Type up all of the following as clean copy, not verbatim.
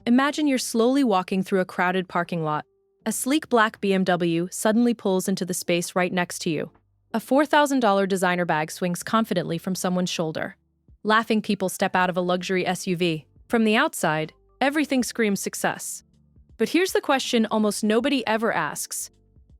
Imagine you're slowly walking through a crowded parking lot. A sleek black BMW suddenly pulls into the space right next to you. A $4,000 designer bag swings confidently from someone's shoulder. Laughing people step out of a luxury SUV. From the outside, everything screams success. But here's the question almost nobody ever asks.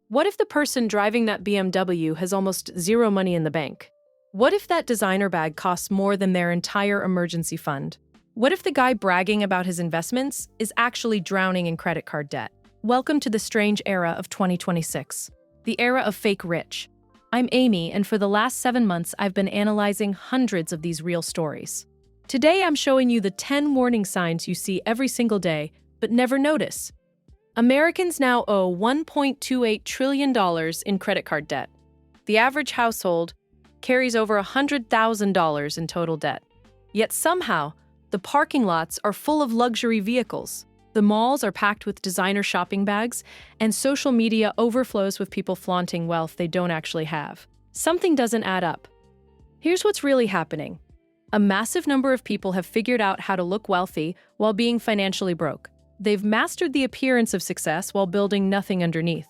What if the person driving that BMW has almost zero money in the bank? What if that designer bag costs more than their entire emergency fund? What if the guy bragging about his investments is actually drowning in credit card debt? Welcome to the strange era of 2026, the era of fake rich. I'm Amy, and for the last 7 months, I've been analyzing hundreds of these real stories. Today, I'm showing you the 10 warning signs you see every single day, but never notice. Americans now owe $1.28 trillion in credit card debt. The average household carries over $100,000 in total debt. Yet somehow, the parking lots are full of luxury vehicles. The malls are packed with designer shopping bags, and social media overflows with people flaunting wealth they don't actually have. Something doesn't add up. Here's what's really happening. A massive number of people have figured out how to look wealthy while being financially broke. They've mastered the appearance of success while building nothing underneath.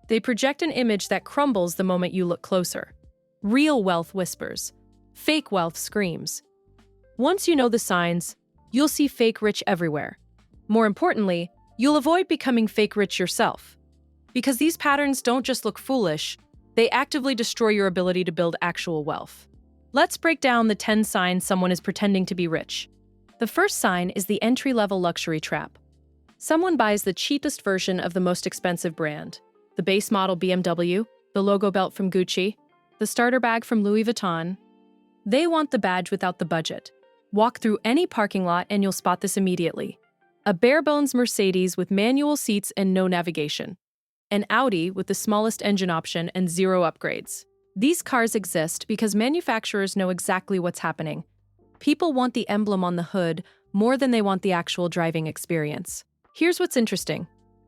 They project an image that crumbles the moment you look closer. Real wealth whispers. Fake wealth screams. Once you know the signs, you'll see fake rich everywhere. More importantly, you'll avoid becoming fake rich yourself. Because these patterns don't just look foolish, they actively destroy your ability to build actual wealth. Let's break down the 10 signs someone is pretending to be rich. The first sign is the entry-level luxury trap. Someone buys the cheapest version of the most expensive brand, the base model BMW, the logo belt from Gucci, the starter bag from Louis Vuitton. They want the badge without the budget. Walk through any parking lot and you'll spot this immediately. A bare-bones Mercedes with manual seats and no navigation. An Audi with the smallest engine option and zero upgrades. These cars exist because manufacturers know exactly what's happening. People want the emblem on the hood more than they want the actual driving experience. Here's what's interesting.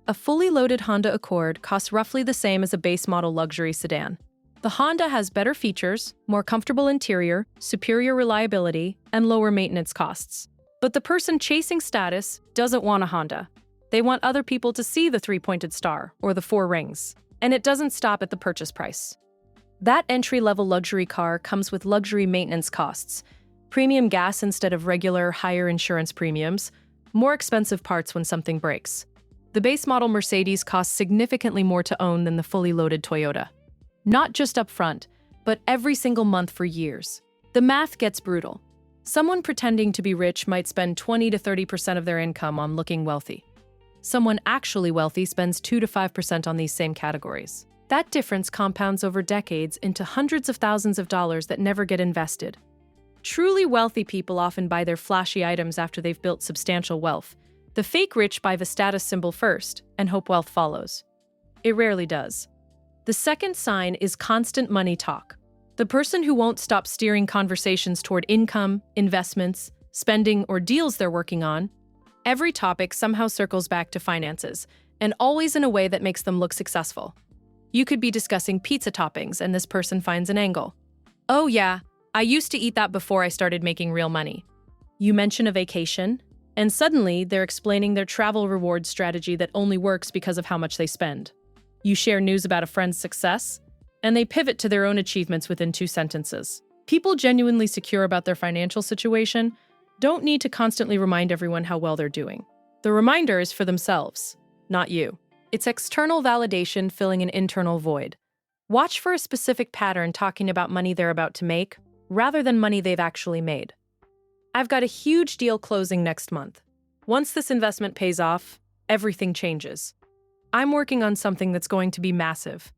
A fully loaded Honda Accord costs roughly the same as a base model luxury sedan. The Honda has better features, more comfortable interior, superior reliability, and lower maintenance costs. But the person chasing status doesn't want a Honda. They want other people to see the 3-pointed star or the 4 rings. And it doesn't stop at the purchase price. That entry-level luxury car comes with luxury maintenance costs, premium gas instead of regular, higher insurance premiums, more expensive parts when something breaks. The base model Mercedes costs significantly more to own than the fully loaded Toyota. Not just up front, but every single month for years. The math gets brutal. Someone pretending to be rich might spend 20 to 30% of their income on looking wealthy. Someone actually wealthy spends 2 to 5% on these same categories. That difference compounds over decades into hundreds of thousands of dollars that never get invested. Truly wealthy people often buy their flashy items after they've built substantial wealth. The fake rich buy the status symbol first and hope wealth follows. It rarely does. The second sign is constant money talk. The person who won't stop steering conversations toward income, investments, spending, or deals they're working on. Every topic somehow circles back to finances, and always in a way that makes them look successful. You could be discussing pizza toppings, and this person finds an angle. Oh yeah, I used to eat that before I started making real money. You mention a vacation, and suddenly they're explaining their travel reward strategy that only works because of how much they spend. You share news about a friend's success, and they pivot to their own achievements within 2 sentences. People genuinely secure about their financial situation don't need to constantly remind everyone how well they're doing. The reminder is for themselves, not you. It's external validation filling an internal void. Watch for a specific pattern talking about money they're about to make, rather than money they've actually made. I've got a huge deal closing next month. Once this investment pays off, everything changes. I'm working on something that's going to be massive.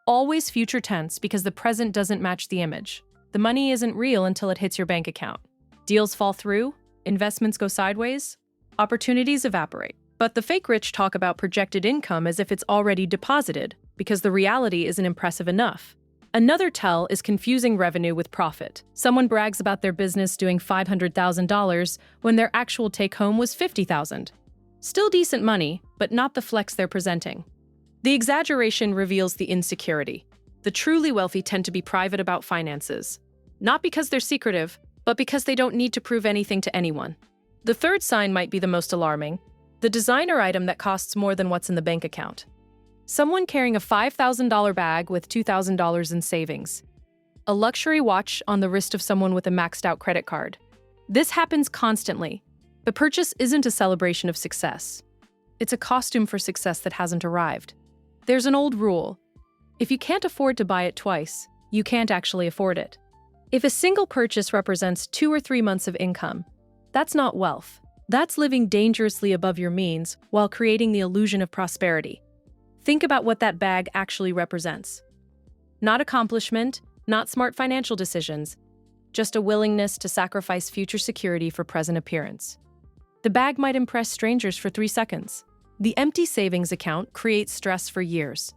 Always future tense because the present doesn't match the image. The money isn't real until it hits your bank account. Deals fall through, investments go sideways, opportunities evaporate. But the fake rich talk about projected income as if it's already deposited, because the reality isn't impressive enough. Another tell is confusing revenue with profit. Someone brags about their business doing $500,000 when their actual take-home was $50,000. Still decent money, but not the flex they're presenting. The exaggeration reveals the insecurity. The truly wealthy tend to be private about finances. Not because they're secretive, but because they don't need to prove anything to anyone. The third sign might be the most alarming. The designer item that costs more than what's in the bank account. Someone carrying a $5,000 bag with $2,000 in savings. A luxury watch on the wrist of someone with a maxed out credit card. This happens constantly. The purchase isn't a celebration of success. It's a costume for success that hasn't arrived. There's an old rule. If you can't afford to buy it twice, you can't actually afford it. If a single purchase represents 2 or 3 months of income, that's not wealth. That's living dangerously above your means while creating the illusion of prosperity. Think about what that bag actually represents. Not accomplishment, not smart financial decisions, just a willingness to sacrifice future security for present appearance. The bag might impress strangers for 3 seconds. The empty savings account creates stress for years.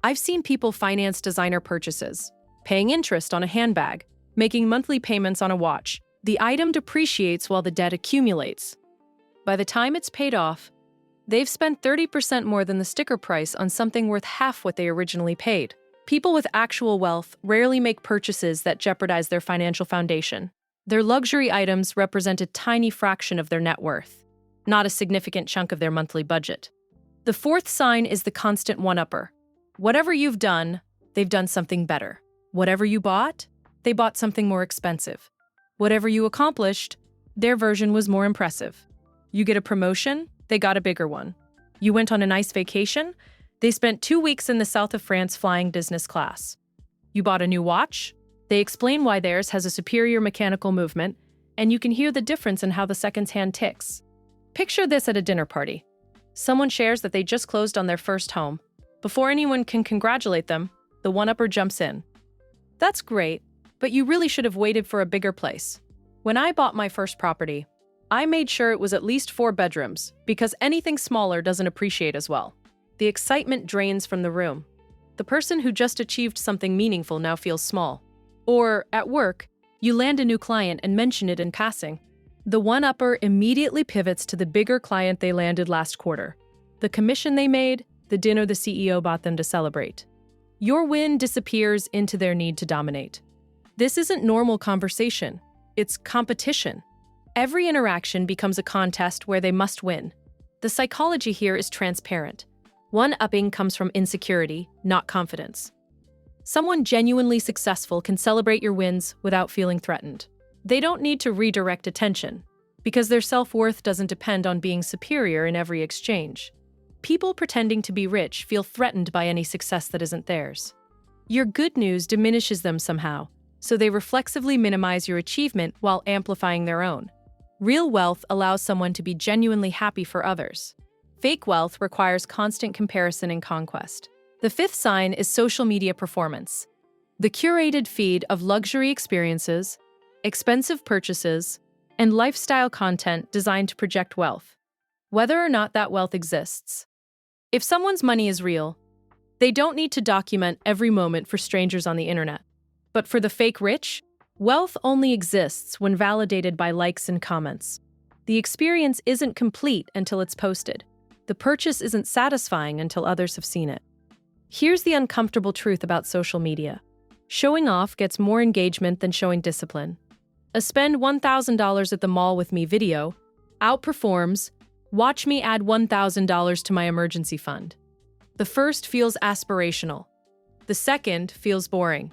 I've seen people finance designer purchases, paying interest on a handbag, making monthly payments on a watch. The item depreciates while the debt accumulates. By the time it's paid off, they've spent 30% more than the sticker price on something worth half what they originally paid. People with actual wealth rarely make purchases that jeopardize their financial foundation. Their luxury items represent a tiny fraction of their net worth, not a significant chunk of their monthly budget. The fourth sign is the constant one-upper. Whatever you've done, they've done something better. Whatever you bought, they bought something more expensive. Whatever you accomplished, their version was more impressive. You get a promotion, they got a bigger one. You went on a nice vacation, they spent 2 weeks in the south of France flying business class. You bought a new watch, they explain why theirs has a superior mechanical movement, and you can hear the difference in how the seconds hand ticks. Picture this at a dinner party. Someone shares that they just closed on their first home. Before anyone can congratulate them, the one-upper jumps in. That's great, but you really should have waited for a bigger place. When I bought my first property, I made sure it was at least 4 bedrooms, because anything smaller doesn't appreciate as well. The excitement drains from the room. The person who just achieved something meaningful now feels small. Or, at work, you land a new client and mention it in passing. The one-upper immediately pivots to the bigger client they landed last quarter. The commission they made, the dinner the CEO bought them to celebrate. Your win disappears into their need to dominate. This isn't normal conversation. It's competition. Every interaction becomes a contest where they must win. The psychology here is transparent. One-upping comes from insecurity, not confidence. Someone genuinely successful can celebrate your wins without feeling threatened. They don't need to redirect attention, because their self-worth doesn't depend on being superior in every exchange. People pretending to be rich feel threatened by any success that isn't theirs. Your good news diminishes them somehow, so they reflexively minimize your achievement while amplifying their own. Real wealth allows someone to be genuinely happy for others. Fake wealth requires constant comparison and conquest. The fifth sign is social media performance. The curated feed of luxury experiences, expensive purchases, and lifestyle content designed to project wealth, whether or not that wealth exists. If someone's money is real, they don't need to document every moment for strangers on the internet. But for the fake rich, wealth only exists when validated by likes and comments. The experience isn't complete until it's posted. The purchase isn't satisfying until others have seen it. Here's the uncomfortable truth about social media. Showing off gets more engagement than showing discipline. A spend $1,000 at the mall with me video outperforms, watch me add $1,000 to my emergency fund. The first feels aspirational. The second feels boring.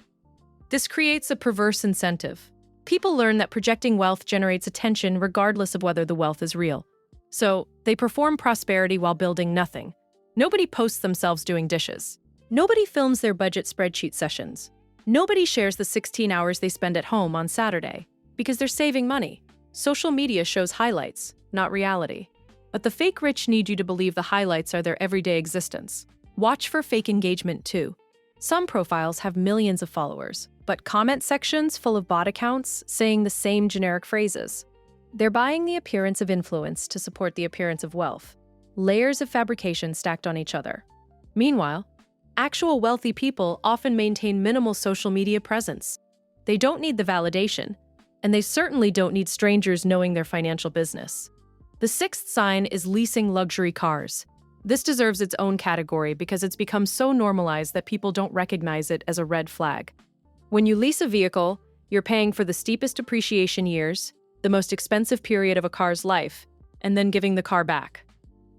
This creates a perverse incentive. People learn that projecting wealth generates attention regardless of whether the wealth is real. So, they perform prosperity while building nothing. Nobody posts themselves doing dishes. Nobody films their budget spreadsheet sessions. Nobody shares the 16 hours they spend at home on Saturday, because they're saving money. Social media shows highlights, not reality. But the fake rich need you to believe the highlights are their everyday existence. Watch for fake engagement too. Some profiles have millions of followers, but comment sections full of bot accounts saying the same generic phrases. They're buying the appearance of influence to support the appearance of wealth. Layers of fabrication stacked on each other. Meanwhile, actual wealthy people often maintain minimal social media presence. They don't need the validation, and they certainly don't need strangers knowing their financial business. The sixth sign is leasing luxury cars. This deserves its own category because it's become so normalized that people don't recognize it as a red flag. When you lease a vehicle, you're paying for the steepest depreciation years, the most expensive period of a car's life, and then giving the car back.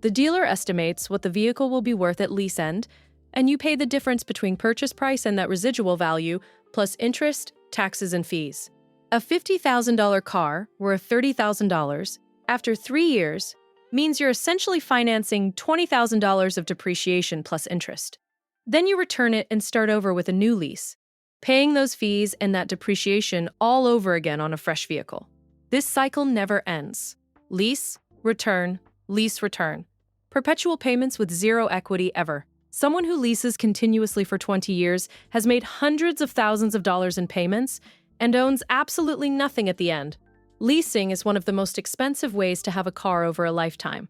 The dealer estimates what the vehicle will be worth at lease end, and you pay the difference between purchase price and that residual value, plus interest, taxes, and fees. A $50,000 car worth $30,000 after 3 years means you're essentially financing $20,000 of depreciation plus interest. Then you return it and start over with a new lease, paying those fees and that depreciation all over again on a fresh vehicle. This cycle never ends. Lease, return, lease, return. Perpetual payments with zero equity ever. Someone who leases continuously for 20 years has made hundreds of thousands of dollars in payments and owns absolutely nothing at the end. Leasing is one of the most expensive ways to have a car over a lifetime,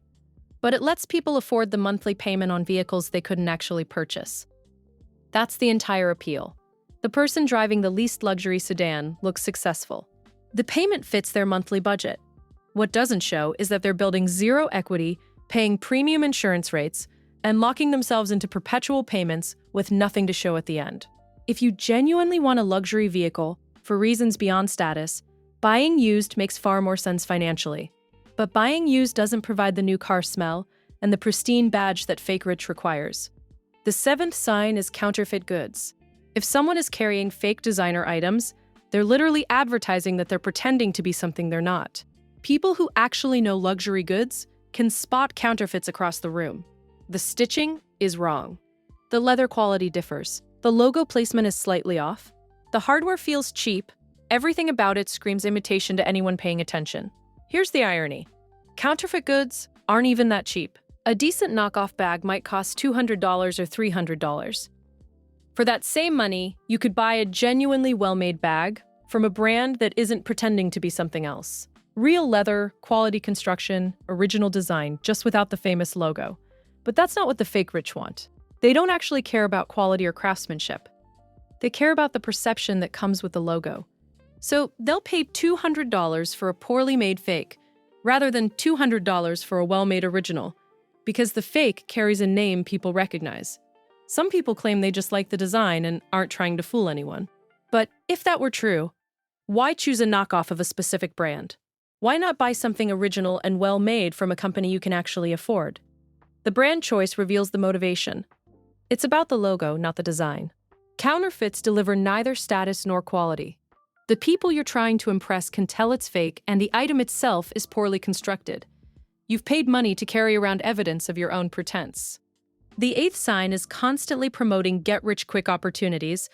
but it lets people afford the monthly payment on vehicles they couldn't actually purchase. That's the entire appeal. The person driving the leased luxury sedan looks successful. The payment fits their monthly budget. What doesn't show is that they're building zero equity, paying premium insurance rates, and locking themselves into perpetual payments with nothing to show at the end. If you genuinely want a luxury vehicle for reasons beyond status, buying used makes far more sense financially. But buying used doesn't provide the new car smell and the pristine badge that fake rich requires. The seventh sign is counterfeit goods. If someone is carrying fake designer items, they're literally advertising that they're pretending to be something they're not. People who actually know luxury goods can spot counterfeits across the room. The stitching is wrong. The leather quality differs. The logo placement is slightly off. The hardware feels cheap. Everything about it screams imitation to anyone paying attention. Here's the irony. Counterfeit goods aren't even that cheap. A decent knockoff bag might cost $200 or $300. For that same money, you could buy a genuinely well-made bag from a brand that isn't pretending to be something else. Real leather, quality construction, original design, just without the famous logo. But that's not what the fake rich want. They don't actually care about quality or craftsmanship. They care about the perception that comes with the logo. So they'll pay $200 for a poorly made fake, rather than $200 for a well-made original, because the fake carries a name people recognize. Some people claim they just like the design and aren't trying to fool anyone. But if that were true, why choose a knockoff of a specific brand? Why not buy something original and well-made from a company you can actually afford? The brand choice reveals the motivation. It's about the logo, not the design. Counterfeits deliver neither status nor quality. The people you're trying to impress can tell it's fake, and the item itself is poorly constructed. You've paid money to carry around evidence of your own pretense. The eighth sign is constantly promoting get-rich-quick opportunities,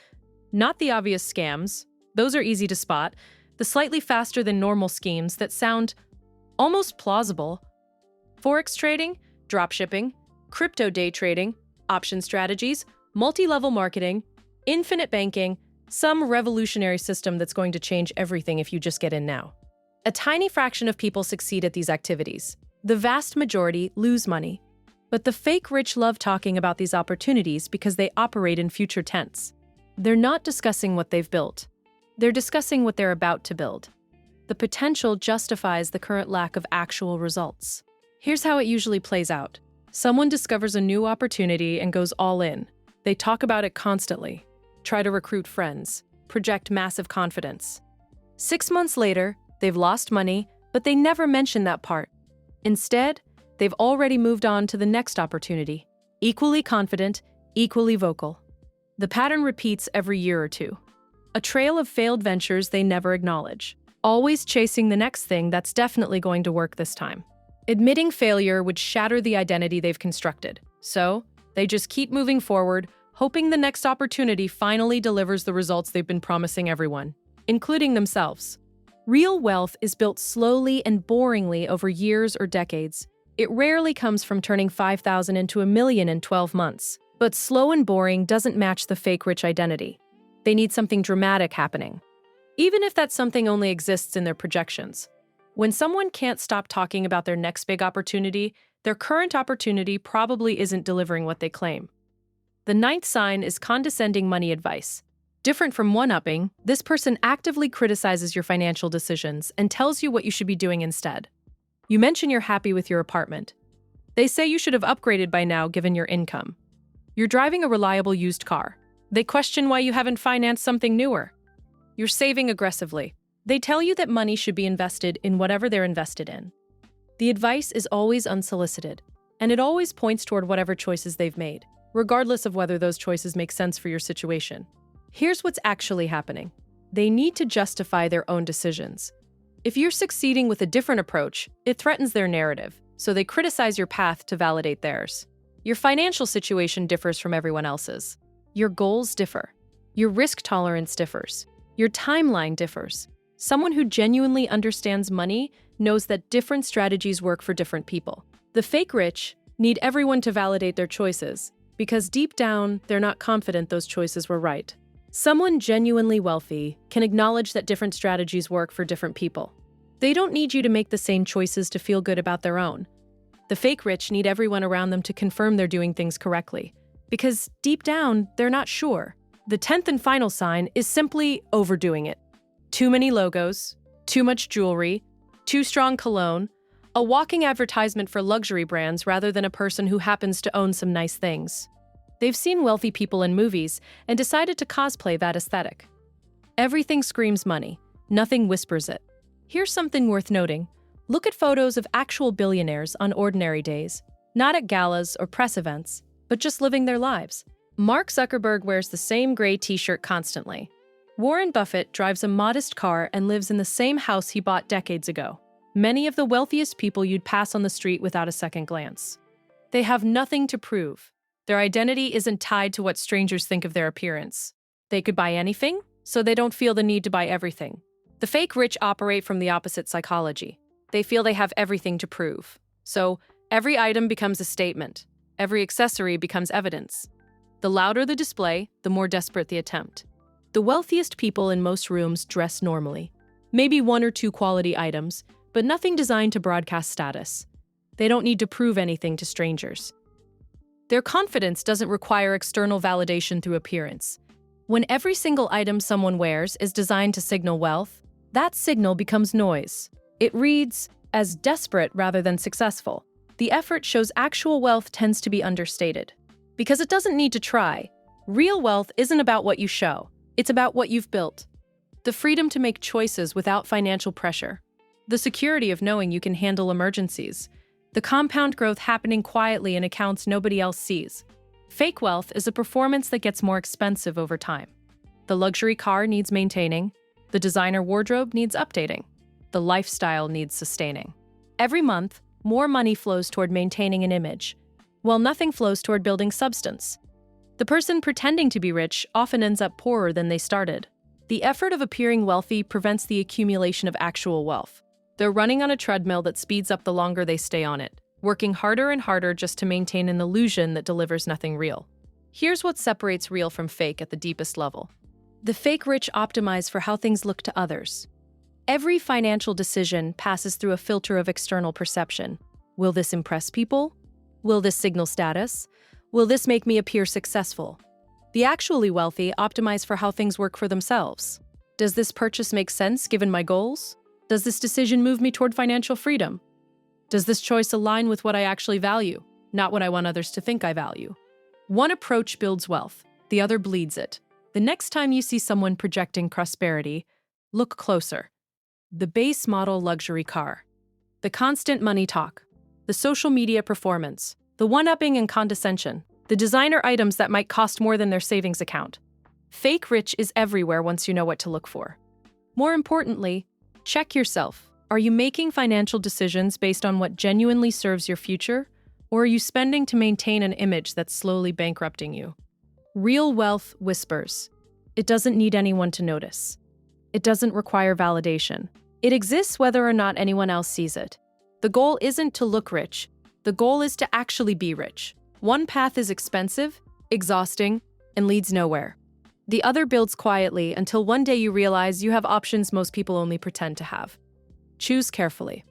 not the obvious scams. Those are easy to spot. The slightly faster than normal schemes that sound almost plausible. Forex trading, dropshipping, crypto day trading, option strategies, multi-level marketing, infinite banking, some revolutionary system that's going to change everything if you just get in now. A tiny fraction of people succeed at these activities. The vast majority lose money. But the fake rich love talking about these opportunities because they operate in future tense. They're not discussing what they've built. They're discussing what they're about to build. The potential justifies the current lack of actual results. Here's how it usually plays out. Someone discovers a new opportunity and goes all in. They talk about it constantly, try to recruit friends, project massive confidence. 6 months later, they've lost money, but they never mention that part. Instead, they've already moved on to the next opportunity, equally confident, equally vocal. The pattern repeats every year or two. A trail of failed ventures they never acknowledge, always chasing the next thing that's definitely going to work this time. Admitting failure would shatter the identity they've constructed, so they just keep moving forward, hoping the next opportunity finally delivers the results they've been promising everyone, including themselves. Real wealth is built slowly and boringly over years or decades. It rarely comes from turning 5,000 into $1 million in 12 months. But slow and boring doesn't match the fake rich identity. They need something dramatic happening, even if that something only exists in their projections. When someone can't stop talking about their next big opportunity, their current opportunity probably isn't delivering what they claim. The ninth sign is condescending money advice. Different from one-upping, this person actively criticizes your financial decisions and tells you what you should be doing instead. You mention you're happy with your apartment. They say you should have upgraded by now given your income. You're driving a reliable used car. They question why you haven't financed something newer. You're saving aggressively. They tell you that money should be invested in whatever they're invested in. The advice is always unsolicited. and it always points toward whatever choices they've made, regardless of whether those choices make sense for your situation. Here's what's actually happening. They need to justify their own decisions. If you're succeeding with a different approach, it threatens their narrative, so they criticize your path to validate theirs. Your financial situation differs from everyone else's. Your goals differ. Your risk tolerance differs. Your timeline differs. Someone who genuinely understands money knows that different strategies work for different people. The fake rich need everyone to validate their choices, because deep down, they're not confident those choices were right. Someone genuinely wealthy can acknowledge that different strategies work for different people. They don't need you to make the same choices to feel good about their own. The fake rich need everyone around them to confirm they're doing things correctly, because deep down, they're not sure. The 10th and final sign is simply overdoing it. Too many logos, too much jewelry, too strong cologne, a walking advertisement for luxury brands rather than a person who happens to own some nice things. They've seen wealthy people in movies and decided to cosplay that aesthetic. Everything screams money, nothing whispers it. Here's something worth noting. Look at photos of actual billionaires on ordinary days, not at galas or press events, but just living their lives. Mark Zuckerberg wears the same gray t-shirt constantly. Warren Buffett drives a modest car and lives in the same house he bought decades ago. Many of the wealthiest people you'd pass on the street without a second glance. They have nothing to prove. Their identity isn't tied to what strangers think of their appearance. They could buy anything, so they don't feel the need to buy everything. The fake rich operate from the opposite psychology. They feel they have everything to prove. So every item becomes a statement. Every accessory becomes evidence. The louder the display, the more desperate the attempt. The wealthiest people in most rooms dress normally. Maybe one or two quality items, but nothing designed to broadcast status. They don't need to prove anything to strangers. Their confidence doesn't require external validation through appearance. When every single item someone wears is designed to signal wealth, that signal becomes noise. It reads as desperate rather than successful. The effort shows actual wealth tends to be understated. Because it doesn't need to try. Real wealth isn't about what you show. It's about what you've built. The freedom to make choices without financial pressure. The security of knowing you can handle emergencies. The compound growth happening quietly in accounts nobody else sees. Fake wealth is a performance that gets more expensive over time. The luxury car needs maintaining. The designer wardrobe needs updating. The lifestyle needs sustaining. Every month, more money flows toward maintaining an image, while nothing flows toward building substance. The person pretending to be rich often ends up poorer than they started. The effort of appearing wealthy prevents the accumulation of actual wealth. They're running on a treadmill that speeds up the longer they stay on it, working harder and harder just to maintain an illusion that delivers nothing real. Here's what separates real from fake at the deepest level. The fake rich optimize for how things look to others. Every financial decision passes through a filter of external perception. Will this impress people? Will this signal status? Will this make me appear successful? The actually wealthy optimize for how things work for themselves. Does this purchase make sense given my goals? Does this decision move me toward financial freedom? Does this choice align with what I actually value, not what I want others to think I value? One approach builds wealth, the other bleeds it. The next time you see someone projecting prosperity, look closer. The base model luxury car. The constant money talk. The social media performance. The one-upping and condescension. The designer items that might cost more than their savings account. Fake rich is everywhere once you know what to look for. More importantly, check yourself. Are you making financial decisions based on what genuinely serves your future? Or are you spending to maintain an image that's slowly bankrupting you? Real wealth whispers. It doesn't need anyone to notice. It doesn't require validation. It exists whether or not anyone else sees it. The goal isn't to look rich. The goal is to actually be rich. One path is expensive, exhausting, and leads nowhere. The other builds quietly until one day you realize you have options most people only pretend to have. Choose carefully.